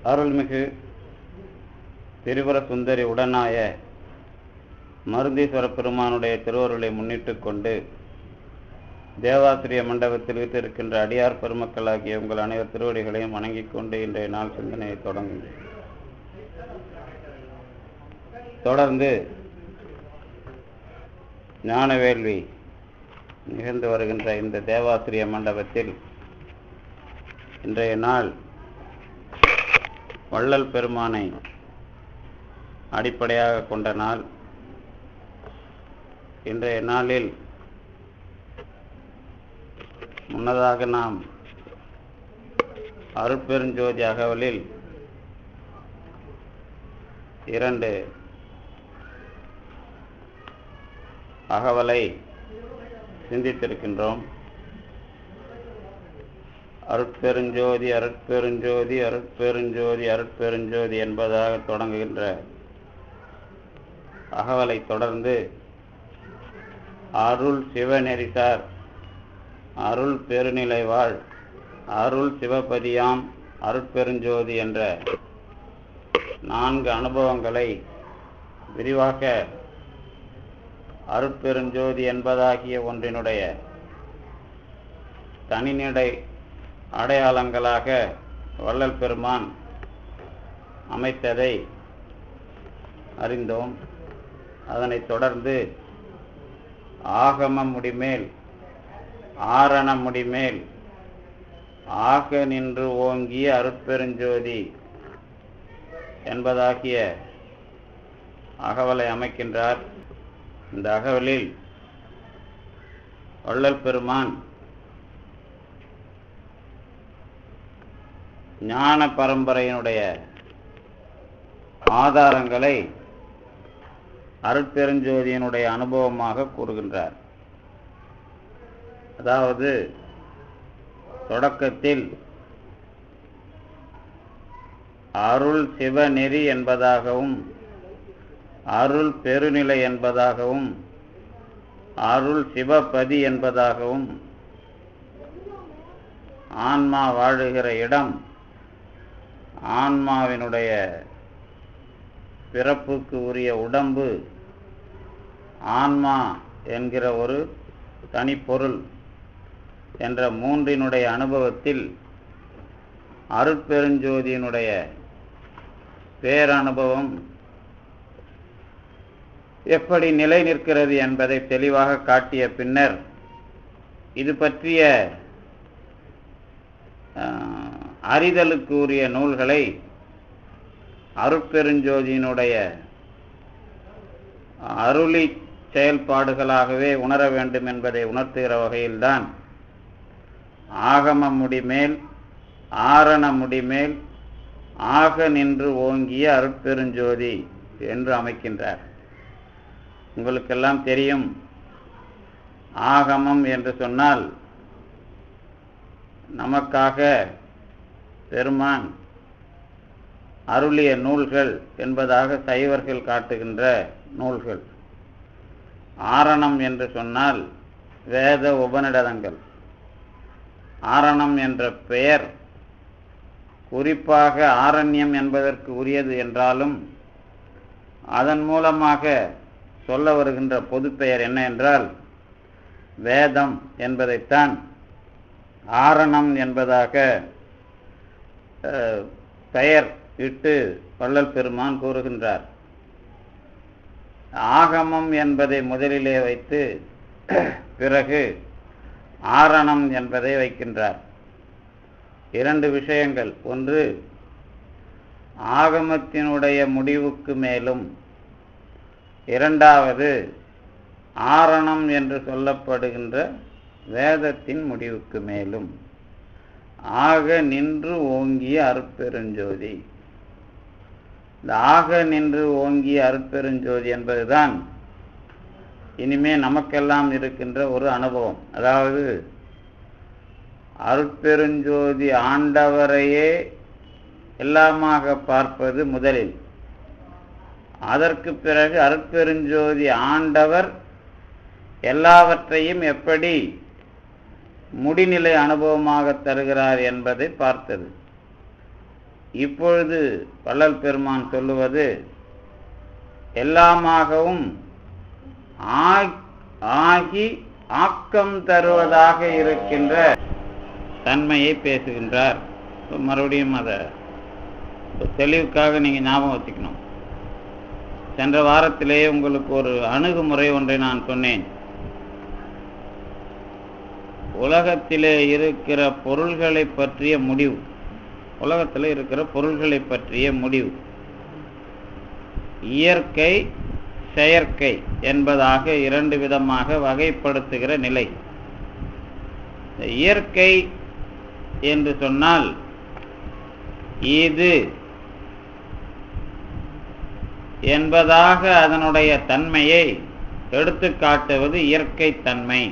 அருள்மிகு திரிபுர சுந்தரி உடனாய மருந்தீஸ்வர பெருமானுடைய திருவருளை முன்னிட்டு கொண்டு தேவாசிரிய மண்டபத்தில் வீட்டிருக்கின்ற அடியார் பெருமக்களாகிய உங்கள் அனைவர் திருவடிகளையும் வணங்கிக் கொண்டு இன்றைய நாள் சிந்தனையை தொடர்ந்து ஞான வேள்வி நிகழ்ந்து வருகின்ற இந்த தேவாசிரிய மண்டபத்தில் இன்றைய நாள் வள்ளல் பெருமானை அடிப்படையாக கொண்ட நாள். இன்றைய நாளில் முன்னதாக நாம் அருட்பெருஞ்சோதி அகவலில் 2 அகவலை சிந்தித்திருக்கின்றோம். அருட்பெருஞ்சோதி அருட்பெருஞ்சோதி அருட்பெருஞ்சோதி அருட்பெருஞ்சோதி என்பதாக தொடங்குகின்ற அகவலை தொடர்ந்து அருள் சிவநெறிசார் அருள் பெருநிலை வாழ் அருள் சிவபதியாம் அருட்பெருஞ்சோதி என்ற 4 அனுபவங்களை விரிவாக அருட்பெருஞ்சோதி என்பதாகிய ஒன்றினுடைய தனிநடை அடையாளங்களாக வள்ளல் பெருமான் அமைத்ததை அறிந்தோம். அதனைத் தொடர்ந்து ஆகம முடிமேல் ஆரண முடிமேல் ஆக நின்று ஓங்கிய அருட்பெருஞ்சோதி என்பதாகிய அகவலை அமைக்கின்றார். இந்த அகவலில் வள்ளல் பெருமான் ஞான பரம்பரையினுடைய ஆதாரங்களை அருட்பெருஞ்சோதியினுடைய அனுபவமாக கூறுகின்றார். அதாவது தொடக்கத்தில் அருள் சிவநெறி என்பதாகவும் அருள் பெருநிலை என்பதாகவும் அருள் சிவபதி என்பதாகவும் ஆன்மா வாழுகிற இடம் ஆன்மாவினுடைய பிறப்புக்கு உரிய உடம்பு ஆன்மா என்கிற ஒரு தனிப்பொருள் என்ற 3 அனுபவத்தில் அருட்பெருஞ்சோதியினுடைய பேரனுபவம் எப்படி நிலை நிற்கிறது என்பதை தெளிவாக காட்டிய பின்னர் இது பற்றிய அறிதலுக்கு உரிய நூல்களை அருட்பெருஞ்சோதியினுடைய அருளி செயல்பாடுகளாகவே உணர வேண்டும் என்பதை உணர்த்துகிற வகையில்தான் ஆகம முடிமேல் ஆரண முடிமேல் ஆக நின்று ஓங்கிய அருட்பெருஞ்சோதி என்று அமைக்கின்றார். உங்களுக்கெல்லாம் தெரியும், ஆகமம் என்று சொன்னால் நமக்காக பெருமான் அருளிய நூல்கள் என்பதாக சைவர்கள் காட்டுகின்ற நூல்கள். ஆரணம் என்று சொன்னால் வேத உபநிடதங்கள். ஆரணம் என்ற பெயர் குறிப்பாக ஆரண்யம் என்பதற்கு உரியது என்றாலும் அதன் மூலமாக சொல்ல வருகின்ற பொது பெயர் என்ன என்றால் வேதம் என்பதைத்தான் ஆரணம் என்பதாக பெயர் இட்டு வள்ளல் பெருமான் கூறுகின்றார். ஆகமம் என்பதை முதலிலே வைத்து பிறகு ஆரணம் என்பதை வைக்கின்றார். 2 விஷயங்கள். ஒன்று, ஆகமத்தினுடைய முடிவுக்கு மேலும், இரண்டாவது ஆரணம் என்று சொல்லப்படுகின்ற வேதத்தின் முடிவுக்கு மேலும் ஆக நின்று ஓங்கிய அருட்பெருஞ்சோதி. இந்த ஆக நின்று ஓங்கிய அருட்பெருஞ்சோதி என்பதுதான் இனிமே நமக்கெல்லாம் இருக்கின்ற ஒரு அனுபவம். அதாவது அருட்பெருஞ்சோதி ஆண்டவரையே எல்லாமாக பார்ப்பது முதலில். அதற்கு பிறகு அருட்பெருஞ்சோதி ஆண்டவர் எல்லாவற்றையும் எப்படி முடிநிலை அனுபவமாக தருகிறார் என்பதை பார்த்தது. இப்பொழுது வள்ளல் பெருமான் சொல்லுவது எல்லாமாகவும் ஆகி ஆக்கம் தருவதாக இருக்கின்ற தன்மையை பேசுகின்றார். மறுபடியும் அதை தெளிவுக்காக நீங்கள் ஞாபகம் வச்சுக்கணும். சென்ற வாரத்திலேயே உங்களுக்கு ஒரு அணுகுமுறை ஒன்றை நான் சொன்னேன். உலகத்திலே இருக்கிற பொருள்களை பற்றிய முடிவு, உலகத்தில் இருக்கிற பொருள்களை பற்றிய முடிவு இயற்கை செயற்கை என்பதாக இரண்டு விதமாக வகைப்படுத்துகிற நிலை. இயற்கை என்று சொன்னால் இது என்பதாக அதனுடைய தன்மையை எடுத்து காட்டுவது இயற்கை தன்மை.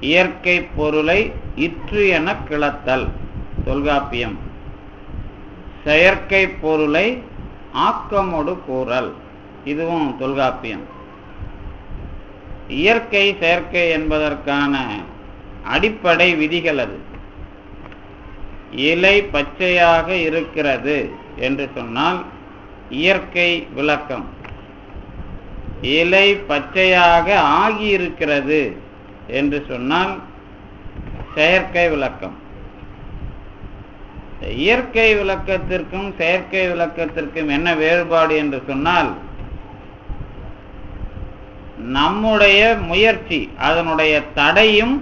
இயற்கை பொருளை இற்று என கிளத்தல் தொல்காப்பியம். செயற்கை பொருளை ஆக்கமோடு கூறல், இதுவும் தொல்காப்பியம். இயற்கை செயற்கை என்பதற்கான அடிப்படை விதிகள் அது. இலை பச்சையாக இருக்கிறது என்று சொன்னால் இயற்கை விளக்கம். இலை பச்சையாக ஆகியிருக்கிறது என்று சொன்னால் செயற்கை விளக்கம். இயற்கை விளக்கத்திற்கும் செயற்கை விளக்கத்திற்கும் என்ன வேறுபாடு என்று சொன்னால், நம்முடைய முயற்சி, அதனுடைய தடையும்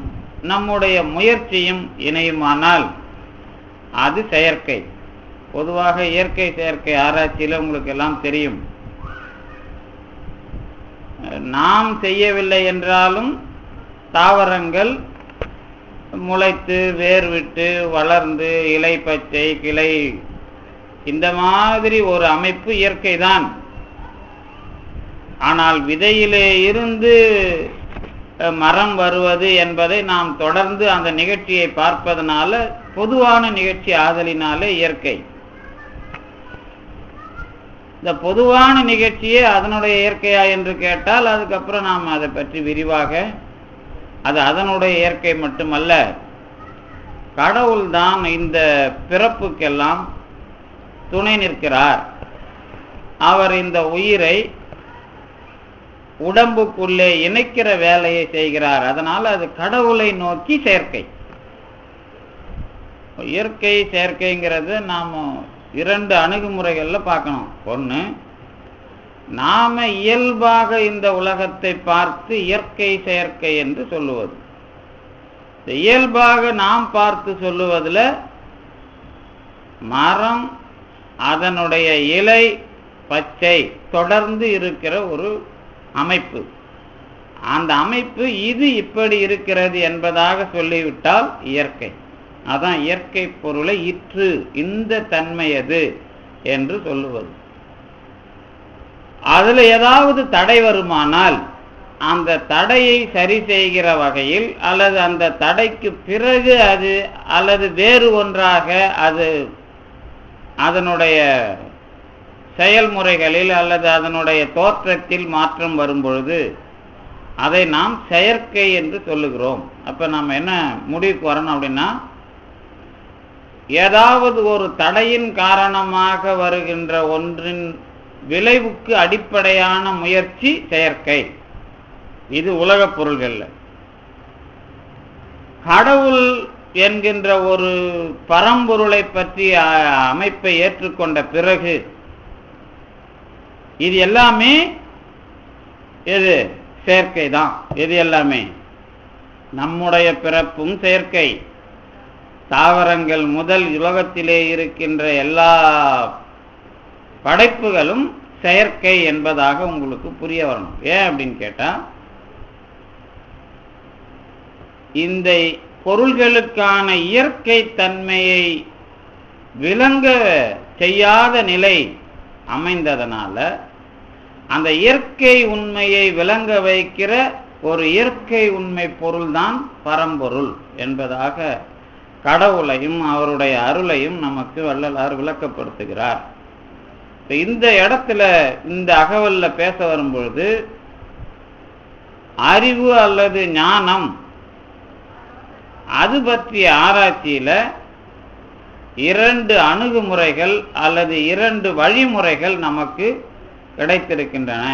நம்முடைய முயற்சியும் இணையுமானால் அது செயற்கை. பொதுவாக இயற்கை செயற்கை ஆராய்ச்சியில் உங்களுக்கு எல்லாம் தெரியும், நாம் செய்யவில்லை என்றாலும் தாவரங்கள் முளைத்து வேர் விட்டு வளர்ந்து இலை பச்சை கிளை, இந்த மாதிரி ஒரு அமைப்பு இயற்கை தான். ஆனால் விதையிலே இருந்து மரம் வருவது என்பதை நாம் தொடர்ந்து அந்த நிகழ்ச்சியை பார்ப்பதனால பொதுவான நிகழ்ச்சி ஆதலினாலே இயற்கை. இந்த பொதுவான நிகழ்ச்சியே அதனுடைய இயற்கையா என்று கேட்டால் அதுக்கப்புறம் நாம் அதை பற்றி விரிவாக, அது அதனுடைய இயற்கை மட்டுமல்ல, கடவுள்தான் இந்த பிறப்புக்கெல்லாம் துணை நிற்கிறார். அவர் இந்த உயிரை உடம்புக்குள்ளே இணைக்கிற வேலையை செய்கிறார். அதனால் அது கடவுளை நோக்கி செயற்கை. இயற்கை செயற்கைங்கிறது நாம் இரண்டு அணுகுமுறைகள்ல பார்க்கணும். ஒன்று, நாம இயல்பாக இந்த உலகத்தை பார்த்து இயற்கை செயற்கை என்று சொல்லுவது. இயல்பாக நாம் பார்த்து சொல்லுவதில் மரம் அதனுடைய இலை பச்சை தொடர்ந்து இருக்கிற ஒரு அமைப்பு, அந்த அமைப்பு இது இப்படி இருக்கிறது என்பதாக சொல்லிவிட்டால் இயற்கை. அதான் இயற்கை பொருளை இற்று, இந்த தன்மையது என்று சொல்லுவது. அதுல ஏதாவது தடை வருமானால் அந்த தடையை சரி செய்கிற வகையில், அல்லது அந்த தடைக்கு பிறகு அது அல்லது வேறு ஒன்றாக அது அதனுடைய செயல்முறைகளில் அல்லது அதனுடைய தோற்றத்தில் மாற்றம் வரும் பொழுது அதை நாம் செயற்கை என்று சொல்லுகிறோம். அப்ப நாம் என்ன முடிவுக்கு வரணும் அப்படின்னா, ஏதாவது ஒரு தடையின் காரணமாக வருகின்ற ஒன்றின் விளைவுக்கு அடிப்படையான முயற்சி செயற்கை. இது உலகப் பொருள்கள்ல. கடவுள் என்கின்ற ஒரு பரம்பொருளை பற்றிய அமைப்பை ஏற்றுக்கொண்ட பிறகு இது எல்லாமே எது செயற்கை தான். இது எல்லாமே நம்முடைய பிறப்பும் செயற்கை, தாவரங்கள் முதல் உலகத்திலே இருக்கின்ற எல்லா படைப்புகளும் செயற்கை என்பதாக உங்களுக்கு புரிய வரணும். ஏன் அப்படின்னு கேட்டா, இந்த பொருள்களுக்கான இயற்கை தன்மையை விளங்க செய்யாத நிலை அமைந்ததனால அந்த இயற்கை உண்மையை விளங்க வைக்கிற ஒரு இயற்கை உண்மை பொருள்தான் பரம்பொருள் என்பதாக கடவுளையும் அவருடைய அருளையும் நமக்கு வள்ளலார் விளக்கப்படுத்துகிறார். இந்த இடத்துல இந்த அகவல்ல பேச வரும்பொழுது அறிவு அல்லது ஞானம் அது பற்றிய ஆராய்ச்சியில இரண்டு அணுகுமுறைகள் அல்லது இரண்டு வழிமுறைகள் நமக்கு கிடைத்திருக்கின்றன.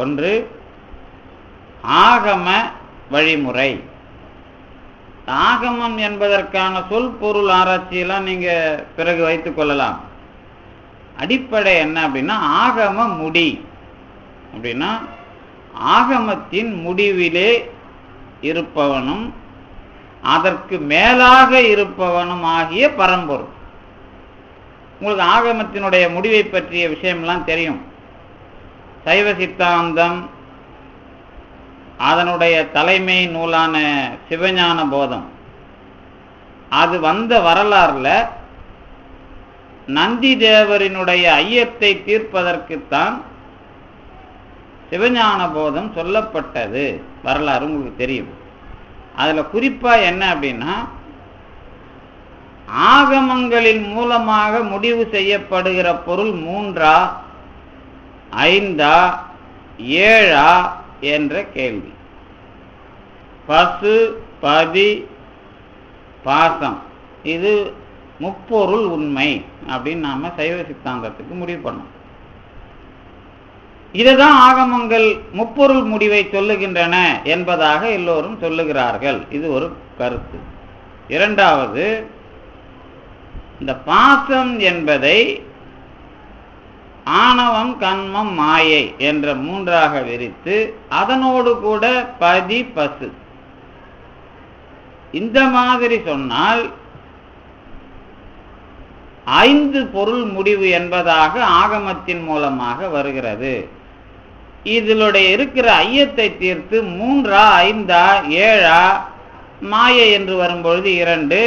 ஒன்று ஆகம வழிமுறை. ஆகமம் என்பதற்கான சொல் பொருள் ஆராய்ச்சியெல்லாம் நீங்க பிறகு வைத்துக் கொள்ளலாம். அடிப்படை என்ன அப்படின்னா, ஆகம முடி அப்படின்னா ஆகமத்தின் முடிவிலே இருப்பவனும் அதற்கு மேலாக இருப்பவனும் ஆகிய பரம்பொருள். உங்களுக்கு ஆகமத்தினுடைய முடிவை பற்றிய விஷயம்லாம் தெரியும். சைவ சித்தாந்தம், அதனுடைய தலைமை நூலான சிவஞான போதம், அது வந்த வரலாறுல நந்தி தேவரினுடைய ஐயத்தை தீர்ப்பதற்குத்தான் சிவஞான போதம் சொல்லப்பட்டது. வரலாறு உங்களுக்கு தெரியும். அதுல குறிப்பா என்ன அப்படின்னா, ஆகமங்களின் மூலமாக முடிவு செய்யப்படுகிற பொருள் 3ஆ 5ஆ 7ஆ என்ற கேள்வி. பசு பதி பாசம், இது முப்பொருள் உண்மை அப்படின்னு நாம சைவ சித்தாந்தத்துக்கு முடிவு பண்ணோம். இதுதான் ஆகமங்கள் முப்பொருள் முடிவை சொல்லுகின்றன என்பதாக எல்லோரும் சொல்லுகிறார்கள். இது ஒரு கருத்து. இரண்டாவது, இந்த பாசம் என்பதை ஆணவம் கண்மம் மாயை என்ற 3ஆக விரித்து அதனோடு கூட பதி பசு இந்த மாதிரி சொன்னால் 5 பொருள் முடிவு என்பதாக ஆகமத்தின் மூலமாக வருகிறது. இதிலுடைய இருக்கிற ஐயத்தை தீர்த்து 3ஆ 5ஆ 7ஆ, மாயை என்று வரும்பொழுது 2,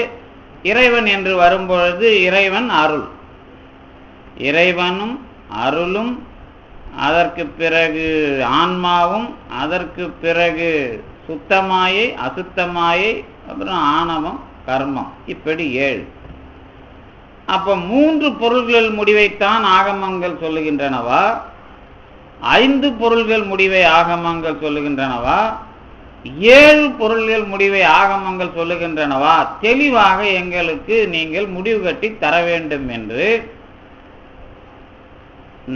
இறைவன் என்று வரும்பொழுது இறைவன் அருள், இறைவனும் அருளும், அதற்கு பிறகு ஆன்மாவும், அதற்கு பிறகு சுத்தமாயை அசுத்தமாயை, அப்புறம் ஆணவம் கர்மம், இப்படி 7. அப்ப 3 பொருள்கள் முடிவைத்தான் ஆகமங்கள் சொல்லுகின்றனவா, 5 பொருள்கள் முடிவை ஆகமங்கள் சொல்லுகின்றனவா, 7 பொருள்கள் முடிவை ஆகமங்கள் சொல்லுகின்றனவா, தெளிவாக எங்களுக்கு நீங்கள் முடிவு கட்டி தர வேண்டும் என்று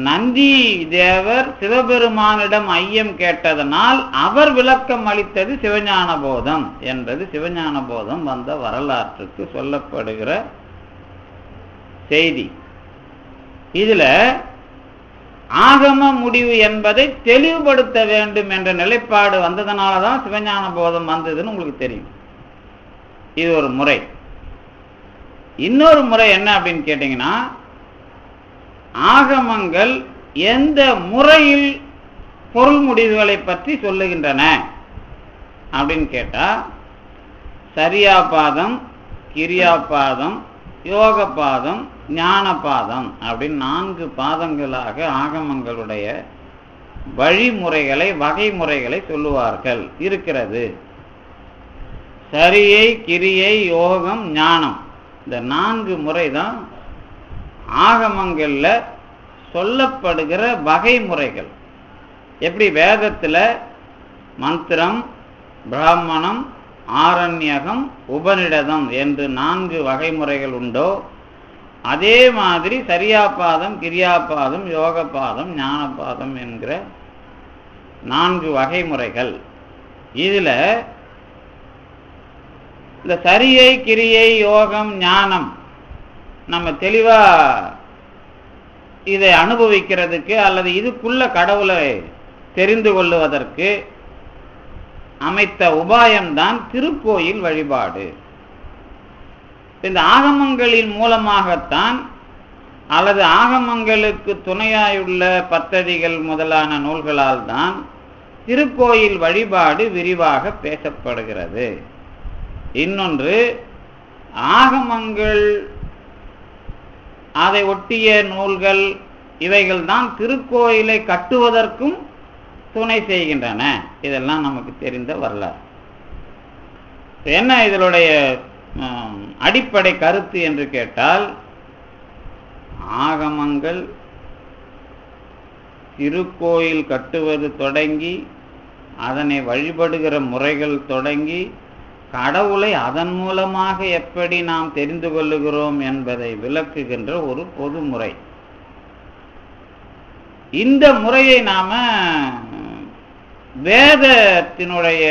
நந்தி தேவர் சிவபெருமானிடம் ஐயம் கேட்டதனால் அவர் விளக்கம் அளித்தது சிவஞான போதம் என்பது சிவஞான போதம் வந்த வரலாற்றுக்கு சொல்லப்படுகிற செய்தி. இதுல ஆகம முடிவு என்பதை தெளிவுபடுத்த வேண்டும் என்ற நிலைப்பாடு வந்ததனாலதான் சிவஞான போதம் வந்ததுன்னு உங்களுக்கு தெரியும். இது ஒரு முறை. இன்னொரு முறை என்ன அப்படின்னு கேட்டீங்கன்னா, ஆகமங்கள் எந்த முறையில் பொருள் முடிவுகளை பற்றி சொல்லுகின்றன அப்படின்னு கேட்டா, சரியாபாதம், கிரியாபாதம், யோக பாதம், ஞான பாதம் அப்படின்னு 4 பாதங்களாக ஆகமங்களுடைய வழிமுறைகளை வகைமுறைகளை சொல்லுவார்கள் இருக்கிறது. சரியை கிரியை யோகம் ஞானம், இந்த 4 முறைதான் ஆகமங்கள்ல சொல்லப்படுகிற வகைமுறைகள். எப்படி வேதத்துல மந்திரம், பிராமணம், ஆரண்யகம், உபநிடதம் என்று 4 வகைமுறைகள் உண்டோ, அதே மாதிரி சரியாபாதம், கிரியாபாதம், யோகபாதம், ஞானபாதம் என்கிற 4 வகைமுறைகள். இதுல இந்த சரியை கிரியை யோகம் ஞானம் நம்ம தெளிவா இதை அனுபவிக்கிறதுக்கு அல்லது இதுக்குள்ள கடவுளை தெரிந்து கொள்ளுவதற்கு அமைத்த உபாயம்தான் திருக்கோயில் வழிபாடு. இந்த ஆகமங்களின் மூலமாகத்தான் அல்லது ஆகமங்களுக்கு துணையாயுள்ள பத்ததிகள் முதலான நூல்களால் தான் திருக்கோயில் வழிபாடு விரிவாக பேசப்படுகிறது. இன்னொன்று, ஆகமங்கள் அதை ஒட்டிய நூல்கள் இவைகள் தான் திருக்கோயிலை கட்டுவதற்கும் துணை செய்கின்றன. இதெல்லாம் நமக்கு தெரிந்த வரலாறு. என்ன இதனுடைய அடிப்படை கருத்து என்று கேட்டால், ஆகமங்கள் திருக்கோயில் கட்டுவது தொடங்கி அதனை வழிபடுகிற முறைகள் தொடங்கி கடவுளை அதன் மூலமாக எப்படி நாம் தெரிந்து கொள்ளுகிறோம் என்பதை விளக்குகின்ற ஒரு பொதுமுறை. இந்த முறையை நாம வேதத்தினுடைய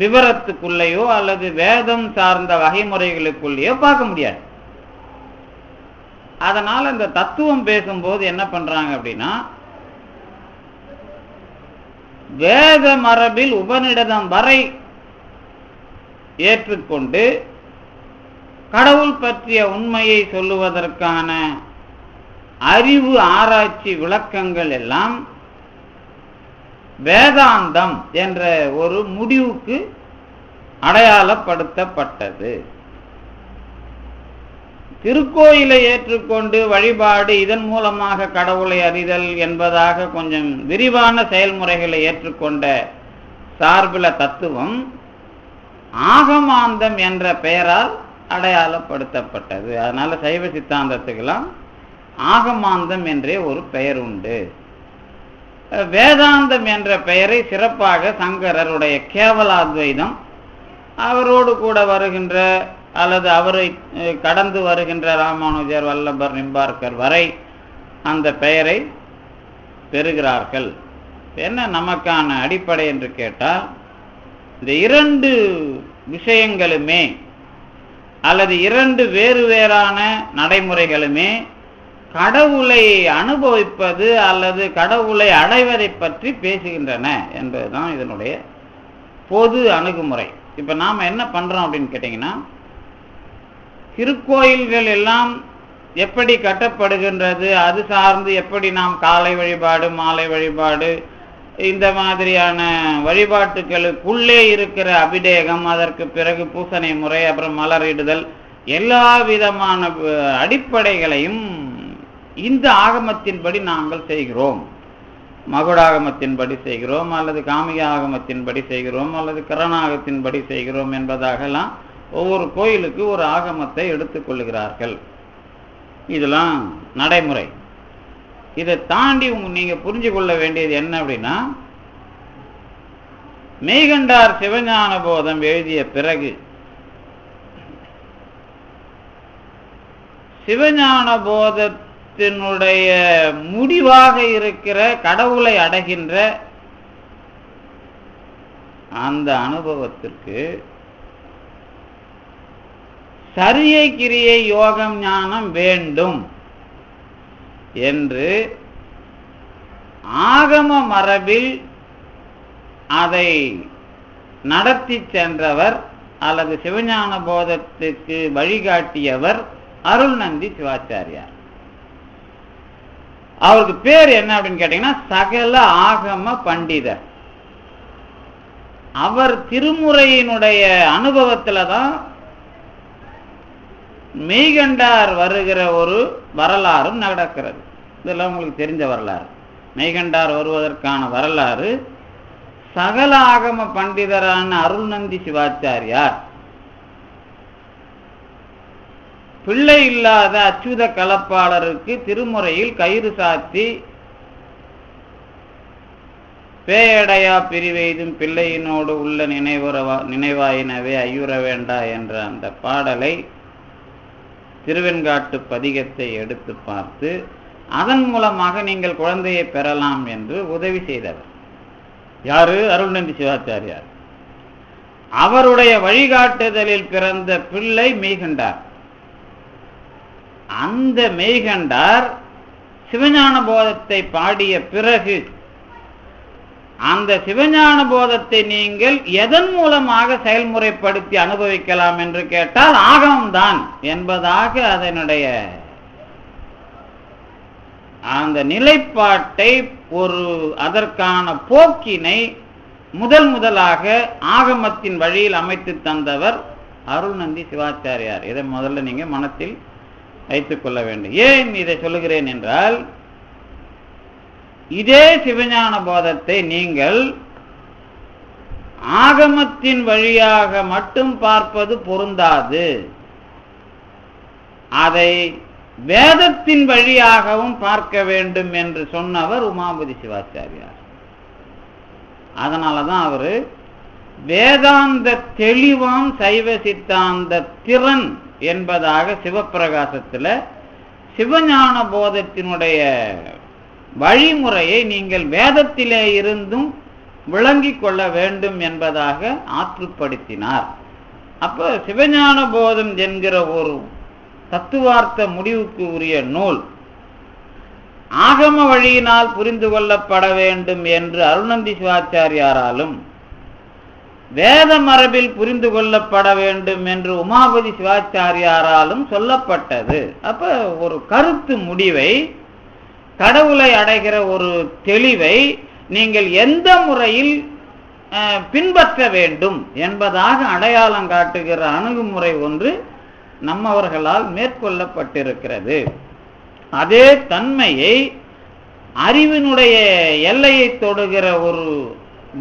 விவரத்துக்குள்ளேயோ அல்லது வேதம் சார்ந்த வகைமுறைகளுக்குள்ளேயோ பார்க்க முடியாது. அதனால இந்த தத்துவம் பேசும்போது என்ன பண்றாங்க அப்படின்னா, வேத மரபில் உபநிடதம் வரை ஏற்றுக்கொண்டு கடவுள் பற்றிய உண்மையை சொல்லுவதற்கான அறிவு ஆராய்ச்சி விளக்கங்கள் எல்லாம் வேதாந்தம் என்ற ஒரு முடிவுக்கு அடையாளப்படுத்தப்பட்டது. திருக்கோயிலை ஏற்றுக்கொண்டு வழிபாடு, இதன் மூலமாக கடவுளை அறிதல் என்பதாக கொஞ்சம் விரிவான செயல்முறைகளை ஏற்றுக்கொண்ட சார்பில தத்துவம் ஆகமாந்தம் என்ற பெயரால் அடையாளப்படுத்தப்பட்டது. அதனால சைவ சித்தாந்தத்துக்கெல்லாம் ஆகமாந்தம் என்றே ஒரு பெயர் உண்டு. வேதாந்தம் என்ற பெயரை சிறப்பாக சங்கரருடைய கேவலாத்வைதம், அவரோடு கூட வருகின்ற அல்லது அவரை கடந்து வருகின்ற ராமானுஜர், வல்லபர், நிம்பார்க்கர் வரை அந்த பெயரை பெறுகிறார்கள். என்ன நமக்கான அடிப்படை என்று கேட்டால், இந்த இரண்டு விஷயங்களுமே அல்லது இரண்டு வேறு வேறான நடைமுறைகளுமே கடவுளை அனுபவிப்பது அல்லது கடவுளை அடைவதை பற்றி பேசுகின்றன என்பதுதான் இதனுடைய பொது அணுகுமுறை. இப்ப நாம என்ன பண்றோம் அப்படின்னு கேட்டீங்கன்னா, திருக்கோயில்கள் எல்லாம் எப்படி கட்டப்படுகின்றது, அது சார்ந்து எப்படி நாம் காலை வழிபாடு, மாலை வழிபாடு, இந்த மாதிரியான வழிபாட்டுகளுக்குள்ளே இருக்கிற அபிடேகம், அதற்கு பிறகு பூசனை முறை, அப்புறம் மலரிடுதல், எல்லா விதமான அடிப்படைகளையும் இந்த ஆகமத்தின்படி நாங்கள் செய்கிறோம். மகுடாகமத்தின்படி செய்கிறோம், அல்லது காமிக ஆகமத்தின்படி செய்கிறோம், அல்லது கரணாகத்தின்படி செய்கிறோம் என்பதாகலாம் ஒவ்வொரு கோயிலுக்கு ஒரு ஆகமத்தை எடுத்துக்கொள்ளுகிறார்கள். இதெல்லாம் நடைமுறை. இதை தாண்டி நீங்க புரிஞ்சு கொள்ள வேண்டியது என்ன அப்படின்னா, மெய்கண்டார் சிவஞான போதம் எழுதிய பிறகு சிவஞான போதத்தினுடைய முடிவாக இருக்கிற கடவுளை அடைகின்ற அந்த அனுபவத்திற்கு சரியை கிரியை யோகம் ஞானம் வேண்டும் என்று ஆகம மரபில் அதை நடத்தி சென்றவர் அல்லது சிவஞான போதத்துக்கு வழிகாட்டியவர் அருள்நந்தி சிவாச்சாரியார். அவருக்கு பேர் என்ன அப்படின்னு கேட்டீங்கன்னா, சகல ஆகம பண்டிதர். அவர் திருமுறையினுடைய அனுபவத்துல தான் மெய்கண்டார் வருகிற ஒரு வரலாறும் நடக்கிறது. இதெல்லாம் உங்களுக்கு தெரிஞ்ச வரலாறு. மெய்கண்டார் வருவதற்கான வரலாறு சகல ஆகம பண்டிதரான அருள்நந்தி சிவாச்சாரியார் பிள்ளை இல்லாத அச்சுத கலப்பாளருக்கு திருமுறையில் கயிறு சாத்தி பேயடையா பிரிவெய்தும் பிள்ளையினோடு உள்ள நினைவாயினவே ஐயுற வேண்டா என்ற அந்த பாடலை, திருவெண்காட்டு பதிகத்தை எடுத்து பார்த்து அதன் மூலமாக நீங்கள் குழந்தையை பெறலாம் என்று உதவி செய்தவர் யாரு? அருள்நந்தி சிவாச்சாரியார். அவருடைய வழிகாட்டுதலில் பிறந்த பிள்ளை மெய்கண்டார். அந்த மெய்கண்டார் சிவஞான போதத்தை பாடிய பிறகு அந்த சிவஞான போதத்தை நீங்கள் எதன் மூலமாக செயல்முறைப்படுத்தி அனுபவிக்கலாம் என்று கேட்டால் ஆகமம்தான் என்பதாக அதனுடைய அந்த நிலைப்பாட்டை, ஒரு அதற்கான போக்கினை முதலாக ஆகமத்தின் வழியில் அமைத்து தந்தவர் அருள்நந்தி சிவாச்சாரியார். இதை முதல்ல நீங்க மனத்தில் வைத்துக் கொள்ள வேண்டும். ஏன் இதை சொல்லுகிறேன் என்றால், இதே சிவஞான போதத்தை நீங்கள் ஆகமத்தின் வழியாக மட்டும் பார்ப்பது பொருந்தாது, அதை வேதத்தின் வழியாகவும் பார்க்க வேண்டும் என்று சொன்னவர் உமாபதி சிவாச்சாரியார். அதனாலதான் அவரு வேதாந்த தெளிவாம் சைவ சித்தாந்த திறன் என்பதாக சிவப்பிரகாசத்துல சிவஞான போதத்தினுடைய வழிமுறையை நீங்கள் வேதத்திலே இருந்தும் விளங்கிக் கொள்ள வேண்டும் என்பதாக ஆற்றுப்படுத்தினார். அப்ப சிவஞான போதம் என்கிற ஒரு தத்துவார்த்த முடிவுக்கு உரிய நூல் ஆகம வழியினால் புரிந்து கொள்ளப்பட வேண்டும் என்று அருணந்தி சிவாச்சாரியாராலும், வேத மரபில் புரிந்து கொள்ளப்பட வேண்டும் என்று உமாபதி சிவாச்சாரியாராலும் சொல்லப்பட்டது. அப்ப ஒரு கருத்து முடிவை, கடவுளை அடைகிற ஒரு தெளிவை நீங்கள் எந்த முறையில் பின்பற்ற வேண்டும் என்பதாக அடையாளம் காட்டுகிற அணுகுமுறை ஒன்று நம்மவர்களால் மேற்கொள்ளப்பட்டிருக்கிறது. அதே தன்மையை அறிவினுடைய எல்லையை தொடுகிற ஒரு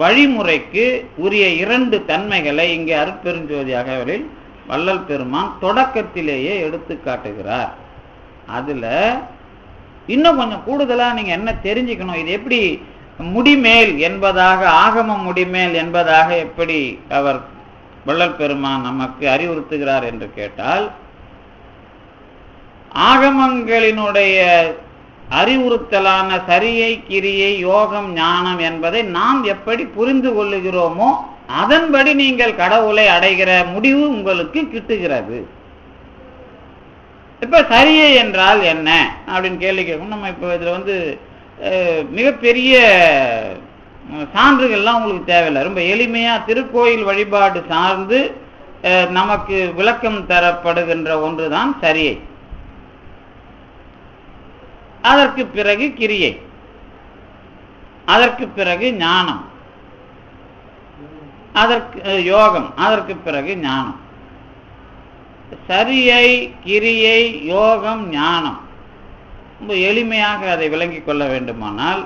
வழிமுறைக்கு உரிய 2 தன்மைகளை இங்கே அருட்பெருஞ்சோதியாகவரில் வள்ளல் பெருமான் தொடக்கத்திலேயே எடுத்து காட்டுகிறார். அதுல இன்னும் கொஞ்சம் கூடுதலா நீங்க என்ன தெரிஞ்சுக்கணும், இது எப்படி முடிமேல் என்பதாக, ஆகம முடிமேல் என்பதாக எப்படி அவர் வள்ளல் பெருமான் நமக்கு அறிவுறுத்துகிறார் என்று கேட்டால், ஆகமங்களினுடைய அறிவுறுத்தலான சரியை, கிரியை, யோகம், ஞானம் என்பதை நாம் எப்படி புரிந்து கொள்ளுகிறோமோ அதன்படி நீங்கள் கடவுளை அடைகிற முடிவு உங்களுக்கு கிட்டுகிறது. இப்ப சரியை என்றால் என்ன அப்படின்னு கேள்வி கேட்கும். நம்ம இப்ப இதுல மிகப்பெரிய சான்றுகள்லாம் உங்களுக்கு தேவையில்லை. ரொம்ப எளிமையா திருக்கோயில் வழிபாடு சார்ந்து நமக்கு விளக்கம் தரப்படுகின்ற ஒன்றுதான் சரியை. அதற்கு பிறகு கிரியை, அதற்கு பிறகு ஞானம், அதற்கு யோகம், அதற்கு பிறகு ஞானம். சரியை, கிரியை, யோகம், ஞானம். ரொம்ப எளிமையாக அதை விளங்கிக் கொள்ள வேண்டுமானால்,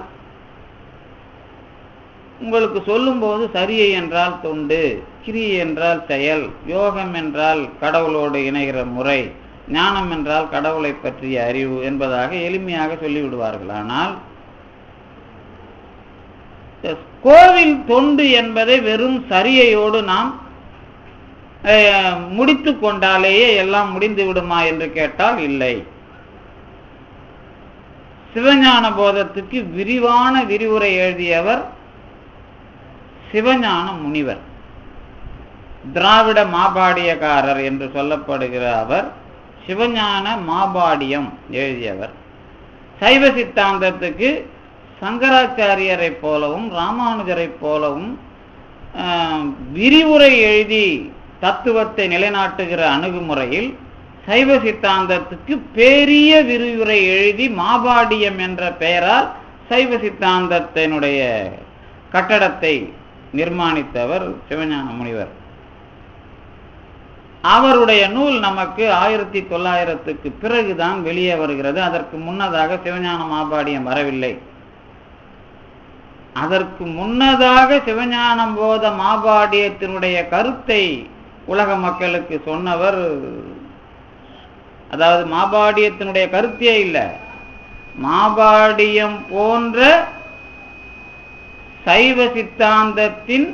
உங்களுக்கு சொல்லும்போது சரியை என்றால் தொண்டு, கிரியை என்றால் செயல், யோகம் என்றால் கடவுளோடு இணைகிற முறை, ஞானம் என்றால் கடவுளை பற்றிய அறிவு என்பதாக எளிமையாக சொல்லிவிடுவார்கள். ஆனால் கோவில் தொண்டு என்பதை வெறும் சரியையோடு நாம் முடித்து கொண்டாலேயே எல்லாம் முடிந்து விடுமா என்று கேட்டால் இல்லை. சிவஞான போதத்துக்கு விரிவான விரிவுரை எழுதியவர் சிவஞான முனிவர், திராவிட மாபாடியக்காரர் என்று சொல்லப்படுகிற அவர் சிவஞான மாபாடியம் எழுதியவர். சைவ சித்தாந்தத்துக்கு சங்கராச்சாரியரை போலவும் ராமானுஜரை போலவும் விரிவுரை எழுதி தத்துவத்தை நிலைநாட்டுகிற அணுகுமுறையில் சைவ சித்தாந்தத்துக்கு பெரிய விரிவுரை எழுதி மாபாடியம் என்ற பெயரால் சைவ சித்தாந்தத்தினுடைய கட்டடத்தை நிர்மாணித்தவர் சிவஞான முனிவர். அவருடைய நூல் நமக்கு 1900க்கு பிறகுதான் வெளியே வருகிறது. அதற்கு முன்னதாக சிவஞான மாபாடியம் வரவில்லை. அதற்கு முன்னதாக சிவஞான போத மாபாடியத்தினுடைய கருத்தை உலக மக்களுக்கு சொன்னவர், அதாவது மாபாடியத்தினுடைய கருத்தே இல்லை, மாபாடியம் போன்ற சைவ சித்தாந்தத்தின்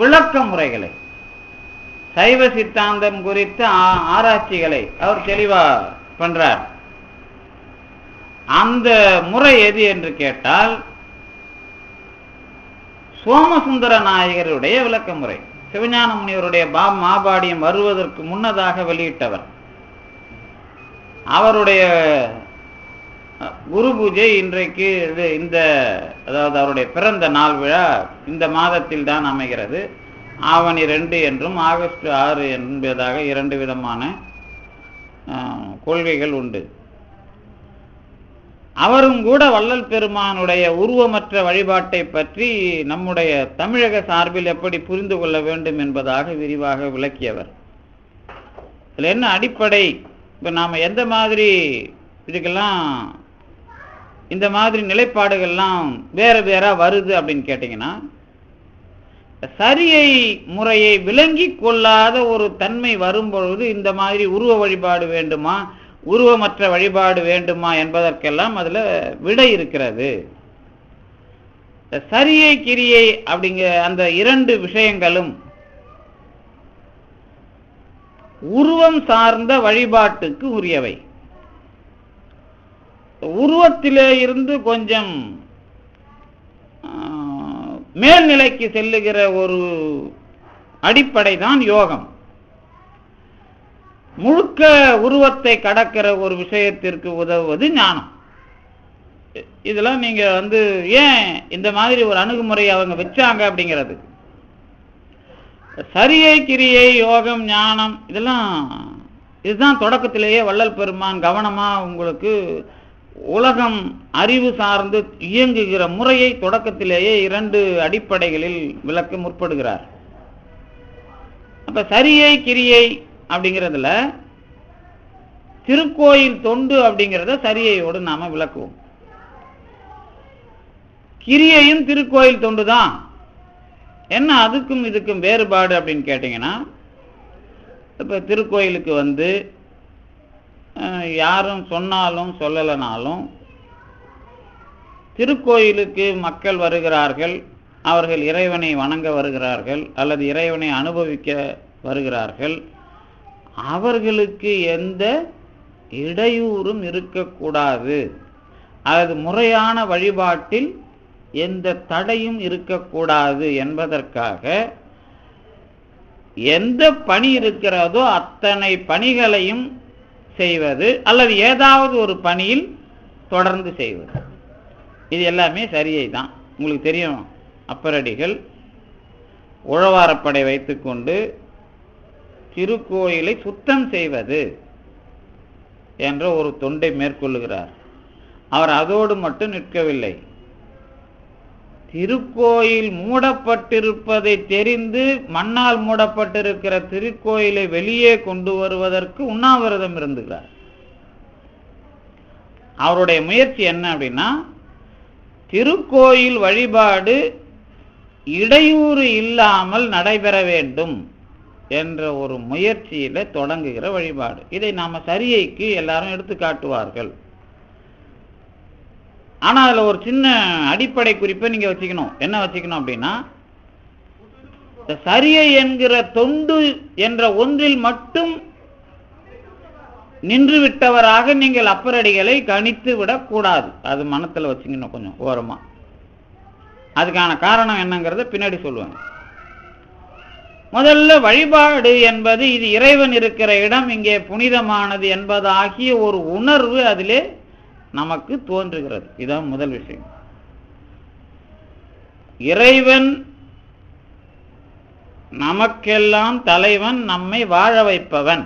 விளக்க முறைகளை, சைவ சித்தாந்தம் குறித்த ஆராய்ச்சிகளை அவர் தெளிவா பண்றார். அந்த முறை எது என்று கேட்டால் சோமசுந்தர நாயகருடைய விளக்க முறை. சிவஞான முனிவருடைய மாபாடியம் வருவதற்கு முன்னதாக வெளியிட்டவர். அவருடைய குரு பூஜை இன்றைக்கு அதாவது அவருடைய பிறந்த நாள் விழா இந்த மாதத்தில் தான் அமைகிறது. ஆவணி 2 என்றும் ஆகஸ்ட் 6 என்பதாக 2 விதமான கொள்கைகள் உண்டு. அவரும் கூட வள்ளல் பெருமானுடைய உருவமற்ற வழிபாட்டை பற்றி நம்முடைய தமிழக சார்பில் எப்படி புரிந்து கொள்ள வேண்டும் என்பதாக விரிவாக விளக்கியவர். இதுல என்ன அடிப்படை, இப்ப நாம எந்த மாதிரி இதுக்கெல்லாம் இந்த மாதிரி நிலைப்பாடுகள்லாம் வேற வேற வருது அப்படின்னு கேட்டீங்கன்னா, சரியை முறையை விளங்கி கொள்ளாத ஒரு தன்மை வரும்பொழுது இந்த மாதிரி உருவ வழிபாடு வேண்டுமா, உருவமற்ற வழிபாடு வேண்டுமா என்பதற்கெல்லாம் அதுல விடை இருக்கிறது. சரியை கிரியை அப்படிங்கிற அந்த 2 விஷயங்களும் உருவம் சார்ந்த வழிபாட்டுக்கு உரியவை. உருவத்திலே இருந்து கொஞ்சம் மேல்நிலைக்கு செல்லுகிற ஒரு அடிப்படை தான் யோகம். முழுக்க உருவத்தை கடக்கிற ஒரு விஷயத்திற்கு உதவுவது ஞானம். இதெல்லாம் நீங்க ஏன் இந்த மாதிரி ஒரு அணுகுமுறை அவங்க வச்சாங்க அப்படிங்கிறது. சரியை கிரியை யோகம் ஞானம் இதுதான் தொடக்கத்திலேயே வள்ளல் பெருமான் கவனமா உங்களுக்கு உலகம் அறிவு சார்ந்து இயங்குகிற முறையை தொடக்கத்திலேயே 2 அடிப்படைகளில் விளக்க முற்படுகிறார். அப்ப சரியை கிரியை அப்படிங்கிறதுல திருக்கோயில் தொண்டு அப்படிங்கிறத சரியையோடு நாம விளக்குவோம். கிரியையும் திருக்கோயில் தொண்டு தான். என்ன அதுக்கும் இதுக்கும் வேறுபாடு அப்படின்னு கேட்டீங்கன்னா, இப்ப திருக்கோயிலுக்கு யாரும் சொன்னாலும் சொல்லலைனாலும் திருக்கோயிலுக்கு மக்கள் வருகிறார்கள், அவர்கள் இறைவனை வணங்க வருகிறார்கள் அல்லது இறைவனை அனுபவிக்க வருகிறார்கள். அவர்களுக்கு எந்த இடையூறும் இருக்கக்கூடாது, அல்லது முறையான வழிபாட்டில் எந்த தடையும் இருக்கக்கூடாது என்பதற்காக எந்த பணி இருக்கிறதோ அத்தனை பணிகளையும் செய்வது அல்லது ஏதாவது ஒரு பணியில் தொடர்ந்து செய்வது, இது எல்லாமே சரியை தான். உங்களுக்கு தெரியும், அப்பரடிகள் உழவாரப்படை வைத்துக்கொண்டு திருக்கோயிலை சுத்தம் செய்வது என்ற ஒரு தொண்டை மேற்கொள்ளுகிறார். அவர் அதோடு மட்டும் நிற்கவில்லை. திருக்கோயில் மூடப்பட்டிருப்பதை தெரிந்து மண்ணால் மூடப்பட்டிருக்கிற திருக்கோயிலை வெளியே கொண்டு வருவதற்கு உண்ணாவிரதம் இருந்துகிறார். அவருடைய முயற்சி என்ன அப்படின்னா, திருக்கோயில் வழிபாடு இடையூறு இல்லாமல் நடைபெற வேண்டும் என்ற ஒரு முயற்சியில தொடங்குகிற வழிபாடு. இதை நாம சரியைக்கு எல்லாரும் எடுத்து காட்டுவார்கள். ஆனா அதுல ஒரு சின்ன அடிப்படை குறிப்பை நீங்க வச்சுக்கணும். என்ன வச்சுக்கணும் அப்படின்னா, சரியை என்கிற தொண்டு என்ற ஒன்றில் மட்டும் நின்று விட்டவராக நீங்கள் அப்பரடிகளை கணித்து விடக்கூடாது. அது மனத்துல வச்சுக்கணும் கொஞ்சம் ஓரமா. அதுக்கான காரணம் என்னங்கிறத பின்னாடி சொல்லுவாங்க. முதல்ல வழிபாடு என்பது இது இறைவன் இருக்கிற இடம், இங்கே புனிதமானது என்பதாகிய ஒரு உணர்வு அதிலே நமக்கு தோன்றுகிறது. இதுதான் முதல் விஷயம். இறைவன் நமக்கெல்லாம் தலைவன், நம்மை வாழ வைப்பவன்,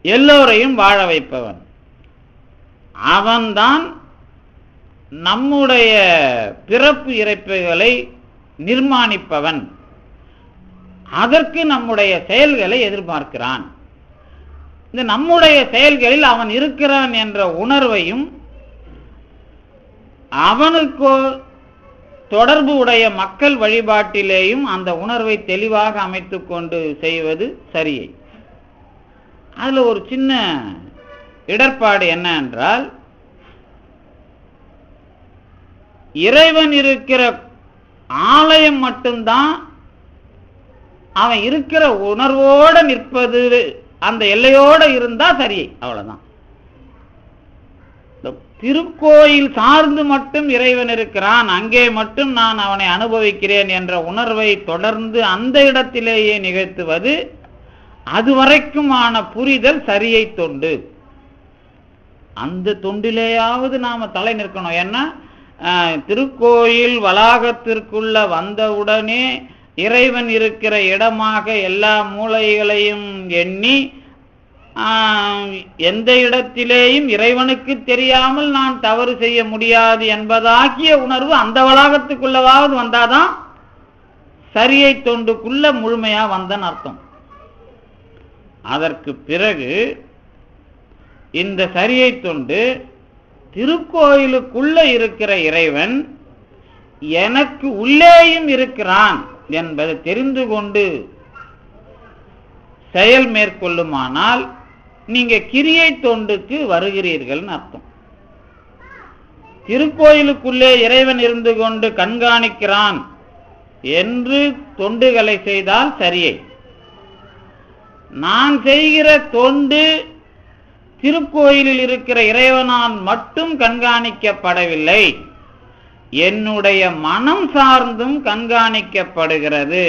எல்லோரையும் வாழ வைப்பவன். அவன்தான் நம்முடைய பிறப்பு இறப்புகளை நிர்மாணிப்பவன். அதற்கு நம்முடைய செயல்களை எதிர்பார்க்கிறான். இந்த நம்முடைய செயல்களில் அவன் இருக்கிறான் என்ற உணர்வையும் அவனுக்கு தொடர்பு உடைய மக்கள் வழிபாட்டிலேயும் அந்த உணர்வை தெளிவாக அமைத்துக் கொண்டு செய்வது சரியை. அதுல ஒரு சின்ன இடர்பாடு என்ன என்றால், இறைவன் இருக்கிற ஆலயம் மட்டும்தான் அவன் இருக்கிற உணர்வோடு நிற்பது, அந்த எல்லையோடு இருந்தா சரி, அவ்வளவுதான். திருக்கோயில் சார்ந்து மட்டும் இறைவன் இருக்கிறான், அங்கே மட்டும் நான் அவனை அனுபவிக்கிறேன் என்ற உணர்வை தொடர்ந்து அந்த இடத்திலேயே நிகழ்த்துவது, அதுவரைக்குமான புரிதல் சரியை தொண்டு. அந்த தொண்டிலேயாவது நாம தலை நிற்கணும். ஏன்னா திருக்கோயில் வளாகத்திற்குள்ள வந்தவுடனே இறைவன் இருக்கிற இடமாக எல்லா மூலைகளையும் எண்ணி எந்த இடத்திலேயும் இறைவனுக்கு தெரியாமல் நான் தவறு செய்ய முடியாது என்பதாகிய உணர்வு அந்த வளாகத்துக்குள்ளவாவது வந்தாதான் சரியை தொண்டுக்குள்ள முழுமையா வந்தன்னு அர்த்தம். அதற்கு பிறகு இந்த சரியை தொண்டு திருக்கோயிலுக்குள்ள இருக்கிற இறைவன் எனக்கு உள்ளேயும் இருக்கிறான் என்பதை தெரிந்து கொண்டு செயல் மேற்கொள்ளுமானால் நீங்க கிரியை தொண்டுக்கு வருகிறீர்கள் அர்த்தம். திருக்கோயிலுக்குள்ளே இறைவன் இருந்து கொண்டு கண்காணிக்கிறான் என்று தொண்டுகளை செய்தால் சரியை. நான் செய்கிற தொண்டு திருக்கோயிலில் இருக்கிற இறைவனால் மட்டும் கண்காணிக்கப்படவில்லை, என்னுடைய மனம் சார்ந்தும் கண்காணிக்கப்படுகிறது,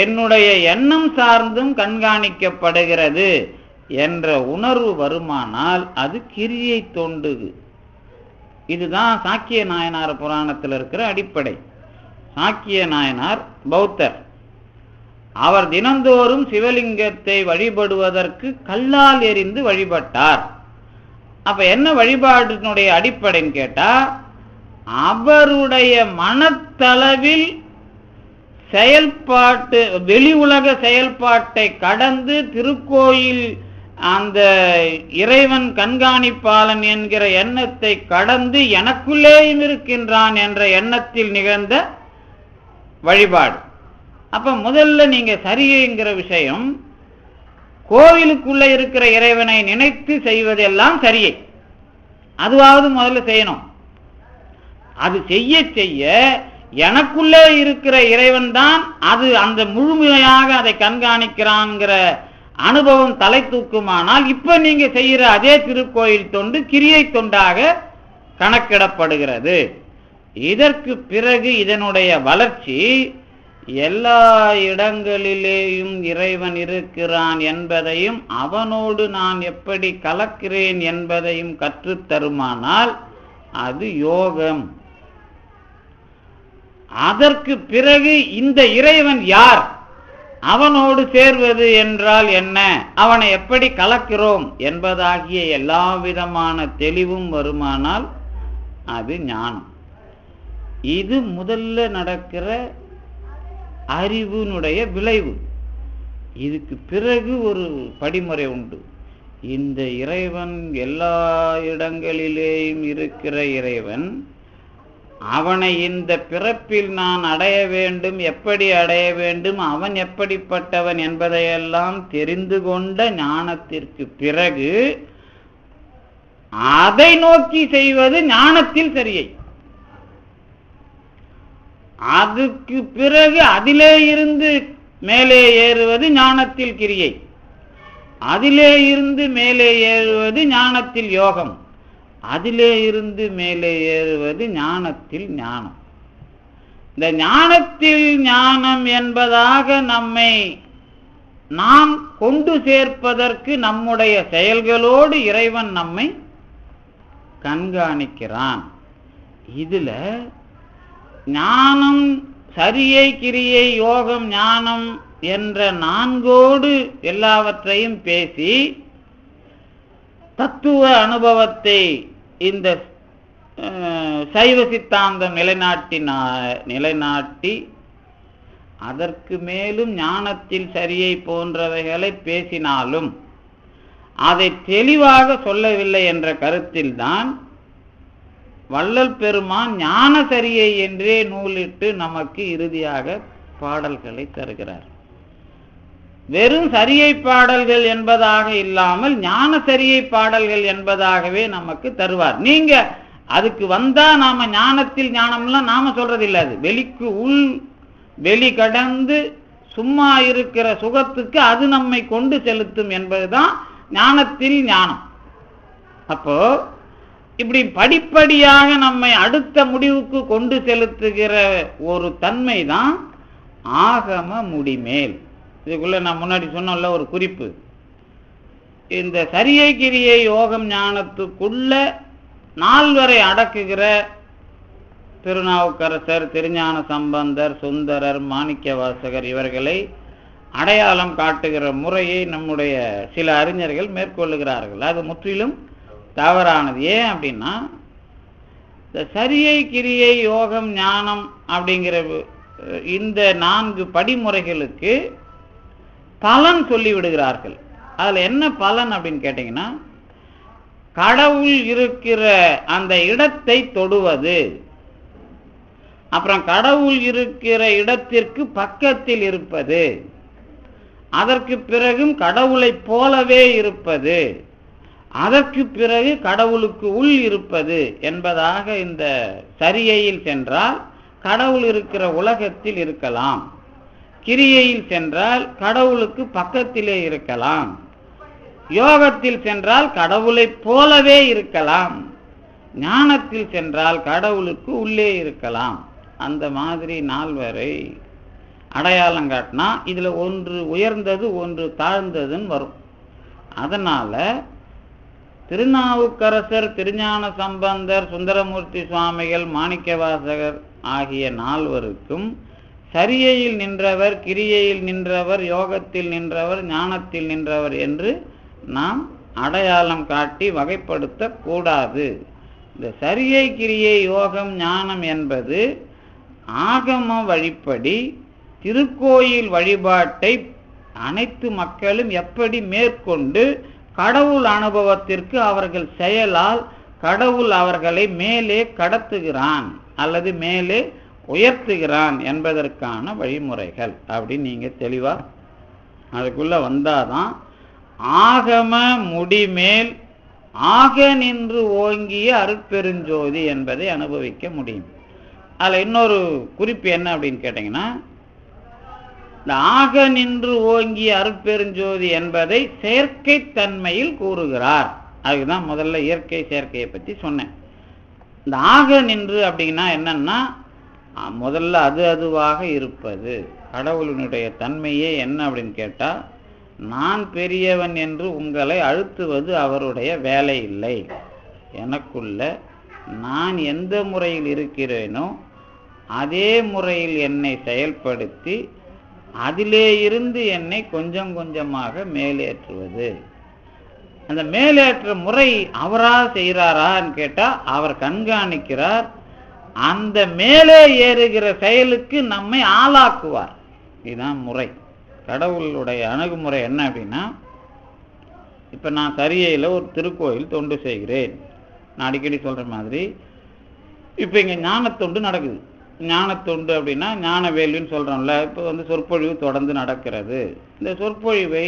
என்னுடைய எண்ணம் சார்ந்தும் கண்காணிக்கப்படுகிறது என்ற உணர்வு வருமானால் அது கிரியை தொண்டு. இதுதான் சாக்கிய நாயனார் புராணத்தில் இருக்கிற அடிப்படை. சாக்கிய நாயனார் பௌத்தர். அவர் தினந்தோறும் சிவலிங்கத்தை வழிபடுவதற்கு கல்லால் எறிந்து வழிபட்டார். அப்ப என்ன வழிபாட்டினுடைய அடிப்படைன்னு கேட்டா, அவருடைய மனத்தளவில் செயல்பாட்டு வெளி உலக செயல்பாட்டை கடந்து திருக்கோயில் அந்த இறைவன் கண்காணிப்பாளன் என்கிற எண்ணத்தை கடந்து எனக்குள்ளேயும் இருக்கின்றான் என்ற எண்ணத்தில் நிகழ்ந்த வழிபாடு. அப்ப முதல்ல நீங்க சரியைங்கிற விஷயம், கோவிலுக்குள்ள இருக்கிற இறைவனை நினைத்து செய்வதெல்லாம் சரியை, அதுவாவது முதல்ல செய்யணும். அது செய்ய செய்ய எனக்குள்ளே இருக்கிற இறைவன் தான் அது அந்த முழுமையாக அதை கண்காணிக்கிறான்ங்கிற அனுபவம் தலை தூக்குமானால் இப்ப நீங்க செய்யற அதே திருக்கோயில் தொண்டு கிரியை தொண்டாக கணக்கிடப்படுகிறது. இதற்கு பிறகு இதனுடைய வளர்ச்சி எல்லா இடங்களிலேயும் இறைவன் இருக்கிறான் என்பதையும் அவனோடு நான் எப்படி கலக்கிறேன் என்பதையும் கற்றுத்தருமானால் அது யோகம். அதற்கு பிறகு இந்த இறைவன் யார், அவனோடு சேர்வது என்றால் என்ன, அவனை எப்படி கலக்கிறோம் என்பதாகிய எல்லா விதமான தெளிவும் வருமானால் அது ஞானம். இது முதல்ல நடக்கிற அறிவினுடைய விளைவு. இதுக்கு பிறகு ஒரு படிமுறை உண்டு. இந்த இறைவன் எல்லா இடங்களிலேயும் இருக்கிற இறைவன், அவனை இந்த பிறப்பில் நான் அடைய வேண்டும், எப்படி அடைய வேண்டும், அவன் எப்படிப்பட்டவன் என்பதையெல்லாம் தெரிந்து கொண்ட ஞானத்திற்கு பிறகு அதை நோக்கி செய்வது ஞானத்தில் சரியை. அதுக்கு பிறகு அதிலே இருந்து மேலே ஏறுவது ஞானத்தில் கிரியை, அதிலே இருந்து மேலே ஏறுவது ஞானத்தில் யோகம், அதிலே இருந்து மேலே ஏறுவது ஞானத்தில் ஞானம். இந்த ஞானத்தில் ஞானம் என்பதாக நம்மை நாம் கொண்டு சேர்ப்பதற்கு நம்முடைய செயல்களோடு இறைவன் நம்மை கண்காணிக்கிறான். இதுல ஞானம், சரியை, கிரியை, யோகம், ஞானம் என்ற நான்கோடு எல்லாவற்றையும் பேசி தத்துவ அனுபவத்தை இந்த சைவ சித்தாந்தம் நிலைநாட்டி அதற்கு மேலும் ஞானத்தில் சரியை போன்றவைகளை பேசினாலும் அதை தெளிவாக சொல்லவில்லை என்ற கருத்தில்தான் வள்ளல் பெருமான் ஞான சரியை என்றே நூலிட்டு நமக்கு இறுதியாக பாடல்களை தருகிறார். வெறும் சரியை பாடல்கள் என்பதாக இல்லாமல் ஞான சரியை பாடல்கள் என்பதாகவே நமக்கு தருவார். நீங்க அதுக்கு வந்தா நாம ஞானத்தில் ஞானம்லாம் நாம சொல்றது இல்லை. அது வெளிக்கு உள் வெளி கடந்து சும்மா இருக்கிற சுகத்துக்கு அது நம்மை கொண்டு செலுத்தும் என்பதுதான் ஞானத்தில் ஞானம். அப்போ இப்படி படிப்படியாக நம்மை அடுத்த முடிவுக்கு கொண்டு செலுத்துகிற ஒரு தன்மை தான் ஆகம முடிமேல். இதுக்குள்ள நான் முன்னாடி சொன்னல ஒரு குறிப்பு, இந்த சரியை, கிரியை, யோகம், ஞானத்துக்குள்ள நால்வரை அடக்குகிற திருநாவுக்கரசர், திருஞான சம்பந்தர், சுந்தரர், மாணிக்கவாசகர் இவர்களை அடையாளம் காட்டுகிற முறையை நம்முடைய சில அறிஞர்கள் மேற்கொள்ளுகிறார்கள். அது முற்றிலும் தவறானது. ஏன் அப்படின்னா, இந்த சரியை, கிரியை, யோகம், ஞானம் அப்படிங்கிற இந்த 4 படிமுறைகளுக்கு பலன் சொல்லி விடுகிறார்கள். அதுல என்ன பலன் அப்படின்னு கேட்டீங்கன்னா, கடவுள் இருக்கிற அந்த இடத்தை தொடுவது, அப்புறம் கடவுள் இருக்கிற இடத்திற்கு பக்கத்தில் இருப்பது, அதற்கு பிறகும் கடவுளை போலவே இருப்பது, அதற்கு பிறகு கடவுளுக்கு உள் இருப்பது என்பதாக இந்த சரியையில் சென்றால் கடவுள் இருக்கிற உலகத்தில் இருக்கலாம். கிரியையில் சென்றால் கடவுளுக்கு பக்கத்திலே இருக்கலாம், யோகத்தில் சென்றால் கடவுளைப் போலவே இருக்கலாம், ஞானத்தில் சென்றால் கடவுளுக்கு உள்ளே இருக்கலாம். அந்த மாதிரி நால்வரை அடையாளம் காட்டினா இதுல ஒன்று உயர்ந்தது ஒன்று தாழ்ந்ததுன்னு வரும். அதனால திருநாவுக்கரசர், திருஞான சம்பந்தர், சுந்தரமூர்த்தி சுவாமிகள், மாணிக்கவாசகர் ஆகிய நால்வருக்கும் சரியையில் நின்றவர், கிரியையில் நின்றவர், யோகத்தில் நின்றவர், ஞானத்தில் நின்றவர் என்று நாம் அடையாளம் காட்டி வகைப்படுத்த கூடாது. இந்த சரியை, கிரியை, யோகம், ஞானம் என்பது ஆகம வழிப்படி திருக்கோயில் வழிபாட்டை அனைத்து மக்களும் எப்படி மேற்கொண்டு கடவுள் அனுபவத்திற்கு அவர்கள் செயலால் கடவுள் அவர்களை மேலே கடத்துகிறான் அல்லது மேலே உயர்த்துகிறான் என்பதற்கான வழிமுறைகள் அப்படின்னு நீங்க தெளிவா அதுக்குள்ள வந்தாதான் ஆகம முடிமேல் ஆக நின்று ஓங்கிய அருட்பெருஞ்சோதி என்பதை அனுபவிக்க முடியும். அதுல இன்னொரு குறிப்பு என்ன அப்படின்னு கேட்டீங்கன்னா, இந்த ஆக நின்று ஓங்கிய அருட்பெருஞ்சோதி என்பதை செயற்கை தன்மையில் கூறுகிறார். அதுக்குதான் முதல்ல இயற்கை செயற்கையை பற்றி சொன்னேன். இந்த ஆக நின்று அப்படின்னா என்னன்னா, முதல்ல அதுவாக இருப்பது. கடவுளினுடைய தன்மையே என்ன அப்படின்னு கேட்டா, நான் பெரியவன் என்று உங்களை அழுத்துவது அவருடைய வேலை இல்லை. எனக்குள்ள நான் எந்த முறையில் இருக்கிறேனோ அதே முறையில் என்னை செயல்படுத்தி அதிலே இருந்து என்னை கொஞ்சம் கொஞ்சமாக மேலேற்றுவது. அந்த மேலேற்ற முறை அவரா செய்கிறாரான்னு கேட்டா, அவர் கண்காணிக்கிறார். அந்த மேலே ஏறுகிற செயலுக்கு நம்மை ஆளாக்குவார். இதுதான் முறை. கடவுளுடைய அணுகுமுறை என்ன அப்படின்னா, இப்ப நான் சரியையில ஒரு திருக்கோயில் தொண்டு செய்கிறேன். நான் அடிக்கடி சொல்ற மாதிரி இப்ப இங்க ஞானத்தொண்டு நடக்குது. ஞானத்தொண்டு அப்படின்னா ஞான வேள்வின்னு சொல்றோம்ல. இப்ப சொற்பொழிவு தொடர்ந்து நடக்கிறது. இந்த சொற்பொழிவை